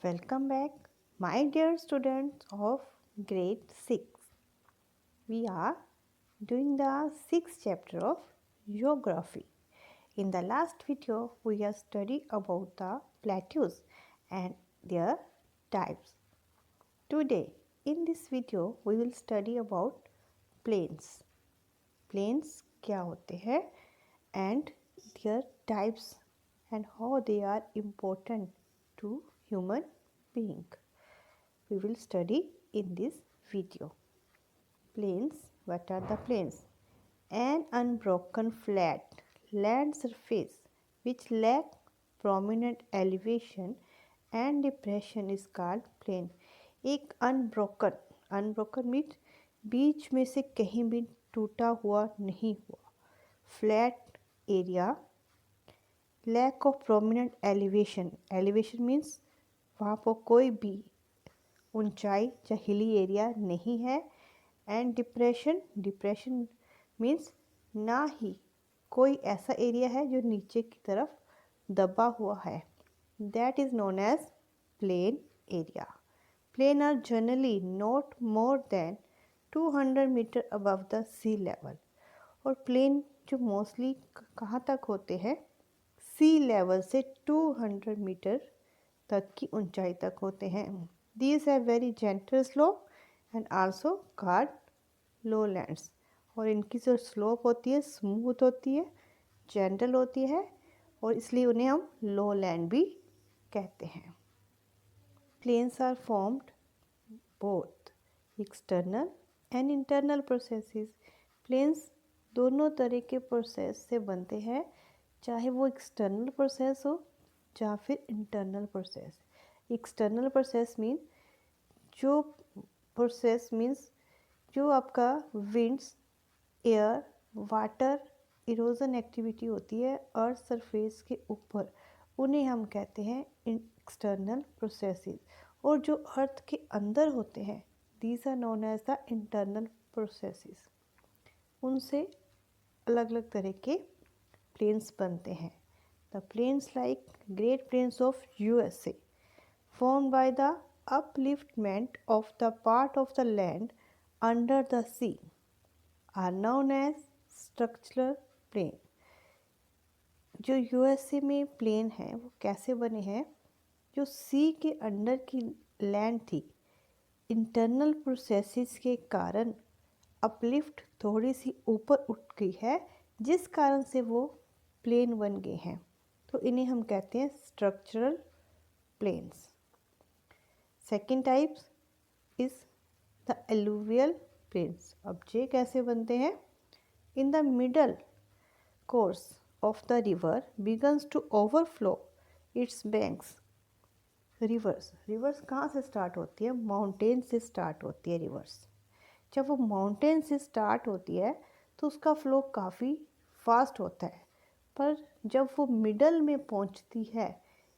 Welcome back, my dear students of grade 6. We are doing the sixth chapter of geography. In the last video, we have studied about the plateaus and their types. Today, in this video, we will study about plains. Plains क्या होते हैं and their types and how they are important to human being. We will study in this video. Plains, what are the plains? An unbroken flat land surface which lack prominent elevation and depression is called plain. एक unbroken means बीच में से कहीं भी टूटा हुआ नहीं हुआ. Flat area, lack of prominent elevation means वहाँ पर कोई भी ऊंचाई या हिली एरिया नहीं है. एंड डिप्रेशन मीन्स ना ही कोई ऐसा एरिया है जो नीचे की तरफ दबा हुआ है. That is known as plain area. Plain are generally not more than 200 metre above the sea level. और प्लेन जो मोस्टली कहाँ तक होते हैं? सी लेवल से 200 मीटर तक की ऊंचाई तक होते हैं. These have very gentle slope and also called lowlands. और इनकी जो स्लोप होती है स्मूथ होती है, जेंटल होती है और इसलिए उन्हें हम lowland भी कहते हैं. Plains are formed both external and internal processes. Plains दोनों तरह के प्रोसेस से बनते हैं, चाहे वो एक्सटर्नल प्रोसेस हो या फिर internal process. External process means जो आपका winds, air, water, erosion activity होती है अर्थ सरफेस के ऊपर, उन्हें हम कहते हैं एक्सटर्नल प्रोसेसेस. और जो अर्थ के अंदर होते हैं these are known as the internal processes. उनसे अलग अलग तरह के प्लेन्स बनते हैं. The plains like Great planes of USA formed by the upliftment of the part of the land under the sea are known as structural plain. जो USA में plane है वो कैसे बने हैं? जो सी के अंडर की लैंड थी, इंटरनल प्रोसेसेस के कारण अपलिफ्ट थोड़ी सी ऊपर उठ गई है, जिस कारण से वो प्लेन बन गए हैं. तो इन्हें हम कहते हैं structural plains. Second types is the alluvial plains. अब ये कैसे बनते हैं? In the middle course of the river begins to overflow its banks. Rivers कहाँ से स्टार्ट होती है? माउंटेन से स्टार्ट होती है रिवर्स. जब वो माउंटेन से स्टार्ट होती है तो उसका फ्लो काफ़ी फास्ट होता है, पर जब वो मिडल में पहुँचती है,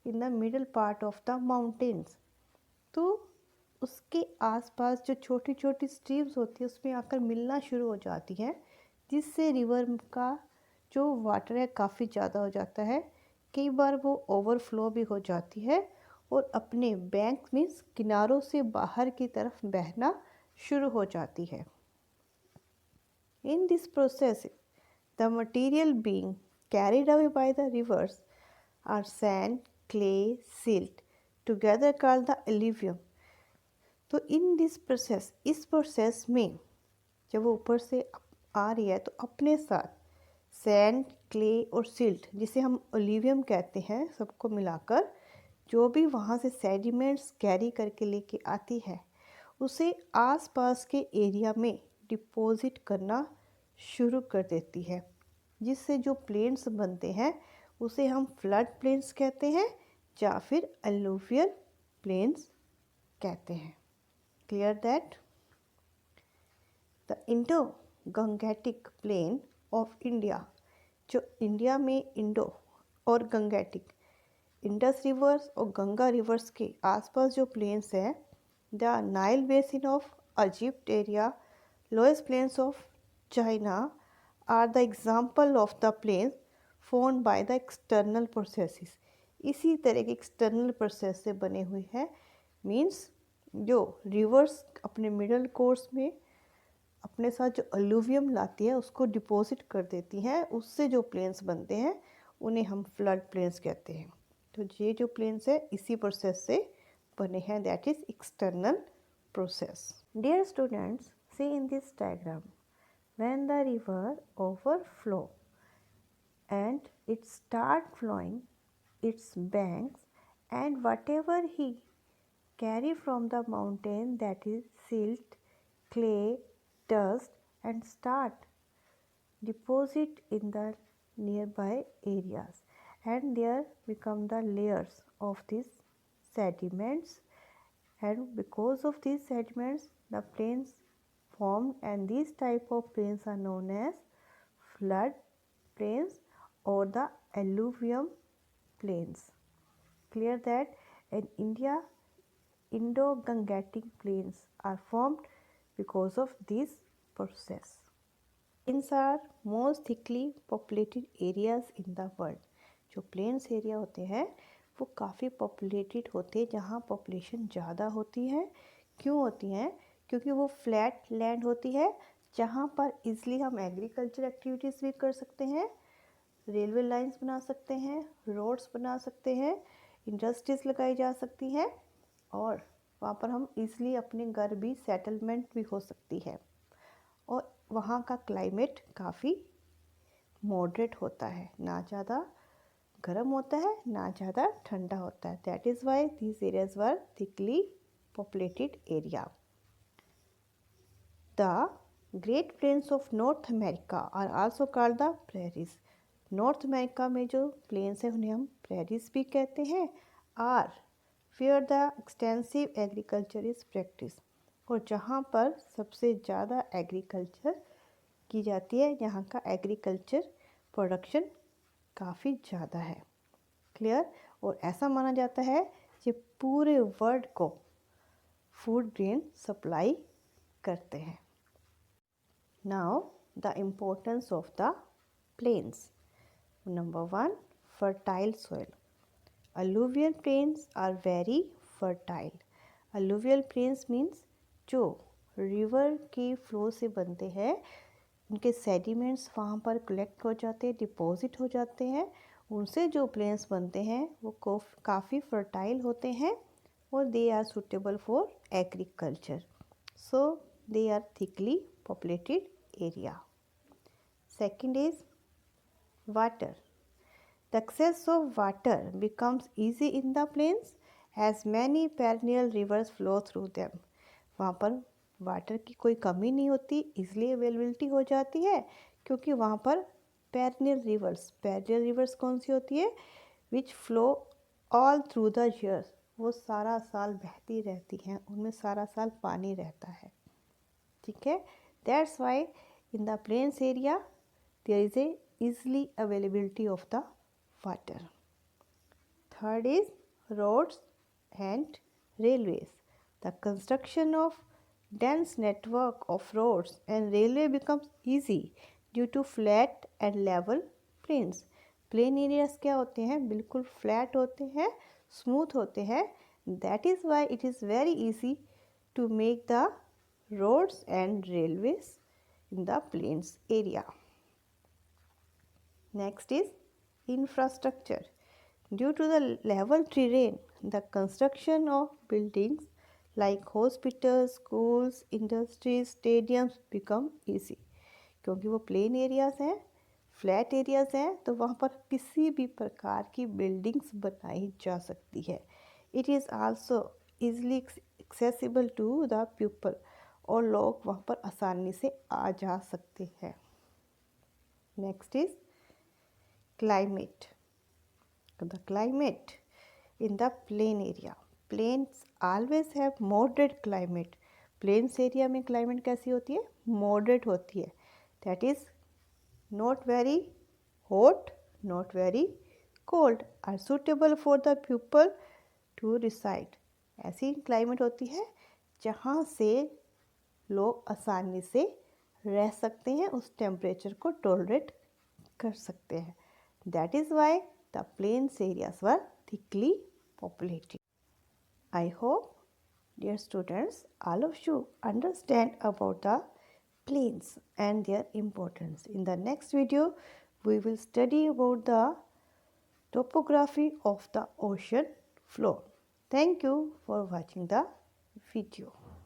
इन the middle part of the mountains, तो उसके आसपास जो छोटी छोटी स्ट्रीम्स होती है उसमें आकर मिलना शुरू हो जाती हैं, जिससे रिवर का जो वाटर है काफ़ी ज़्यादा हो जाता है. कई बार वो ओवरफ्लो भी हो जाती है और अपने बैंक मीन्स किनारों से बाहर की तरफ बहना शुरू हो जाती है. In this process the material being carried away by the rivers are sand, clay, silt together called the alluvium. तो इन दिस प्रोसेस, इस प्रोसेस में जब वो ऊपर से आ रही है तो अपने साथ सैंड, क्ले और सिल्ट, जिसे हम एल्यूवियम कहते हैं, सबको मिलाकर जो भी वहाँ से सेडिमेंट्स कैरी करके लेके आती है उसे आसपास के एरिया में डिपॉजिट करना शुरू कर देती है, जिससे जो प्लेन्स बनते हैं उसे हम फ्लड प्लेन्स कहते हैं या फिर एलुवियल प्लेन्स कहते हैं. Clear that? The Indo Gangetic plain of India, जो इंडिया में इंडो और गंगेटिक, इंडस रिवर्स और गंगा रिवर्स के आसपास जो प्लेन्स हैं, the Nile basin of Egypt area, loess plains of China are the example of the plains formed by the external processes. इसी तरह के एक्सटर्नल प्रोसेस से बने हुए हैं। मीन्स जो रिवर्स अपने मिडल कोर्स में अपने साथ जो अलूवियम लाती है उसको डिपॉजिट कर देती हैं, उससे जो प्लेन्स बनते हैं उन्हें हम फ्लड प्लेन्स कहते हैं। तो ये जो प्लेन्स है इसी प्रोसेस से बने हैं, that is external process. Dear students, see in this diagram, when the river overflow and it start flowing its banks, and whatever he carry from the mountain, that is silt, clay, dust, and start deposit in the nearby areas, and there become the layers of these sediments, and because of these sediments the plains formed, and these type of plains are known as flood plains or the alluvium plains. Clear that in India Indo-Gangetic plains are formed because of this process. Plains are most thickly populated areas in the world. जो plains area होते हैं वो काफ़ी populated होते हैं, जहाँ population ज़्यादा होती है। क्यों होती हैं? क्योंकि वो फ्लैट लैंड होती है जहाँ पर इजली हम एग्रीकल्चर एक्टिविटीज़ भी कर सकते हैं, रेलवे लाइंस बना सकते हैं, रोड्स बना सकते हैं, इंडस्ट्रीज़ लगाई जा सकती हैं, और वहाँ पर हम इजली अपने घर भी सेटलमेंट भी हो सकती है। और वहाँ का क्लाइमेट काफ़ी मॉडरेट होता है, ना ज़्यादा गर्म होता है ना ज़्यादा ठंडा होता है। That is why these areas were thickly populated area. The great planes of North America are also called the prairies. North America में जो प्लेन्स हैं उन्हें हम प्रेरीज भी कहते हैं। Are where the extensive agriculture is practice, और जहाँ पर सबसे ज़्यादा एग्रीकल्चर की जाती है, यहाँ का एग्रीकल्चर प्रोडक्शन काफ़ी ज़्यादा है। क्लियर? और ऐसा माना जाता है कि पूरे वर्ल्ड को फूड ग्रेन सप्लाई करते हैं। Now the importance of the plains. Number 1, fertile soil. Alluvial plains are very fertile. Alluvial plains means जो रिवर के फ्लो से बनते हैं, उनके सेडिमेंट्स वहाँ पर कलेक्ट हो जाते हैं, डिपॉजिट हो जाते हैं, उनसे जो प्लेन्स बनते हैं वो काफ़ी फर्टाइल होते हैं और they are suitable for agriculture, so they are thickly populated area. Second is water. The access of water becomes easy in the plains as many perennial rivers flow through them. वहाँ पर water की कोई कमी नहीं होती, इसलिए availability हो जाती है, क्योंकि वहाँ पर पेरेनियल रिवर्स कौन सी होती है? विच flow all through the year, वो सारा साल बहती रहती हैं, उनमें सारा साल पानी रहता है। ठीक है, that's why in the plains area there is a easily availability of the water. Third is roads and railways. The construction of dense network of roads and railway becomes easy due to flat and level plains. Plain areas क्या होते हैं? बिल्कुल flat होते हैं, smooth होते हैं। That is why it is very easy to make the roads and railways in the plains area. Next is infrastructure. Due to the level terrain, the construction of buildings like hospitals, schools, industries, stadiums become easy. क्योंकि वो plain areas हैं, flat areas हैं, तो वहाँ पर किसी भी प्रकार की बिल्डिंग्स बनाई जा सकती है। It is also easily accessible to the people, और लोग वहाँ पर आसानी से आ जा सकते हैं। Next is climate. The climate in the plain area. Plains always have moderate climate. Plains area में climate कैसी होती है? Moderate होती है. That is not very hot, not very cold, are suitable for the people to reside. ऐसी climate होती है जहाँ से लोग आसानी से रह सकते हैं, उस टेम्परेचर को टॉलरेट कर सकते हैं। That is why the plains areas were thickly populated. I hope, dear students, all of you understand about the plains and their importance. In the next video, we will study about the topography of the ocean floor. Thank you for watching the video.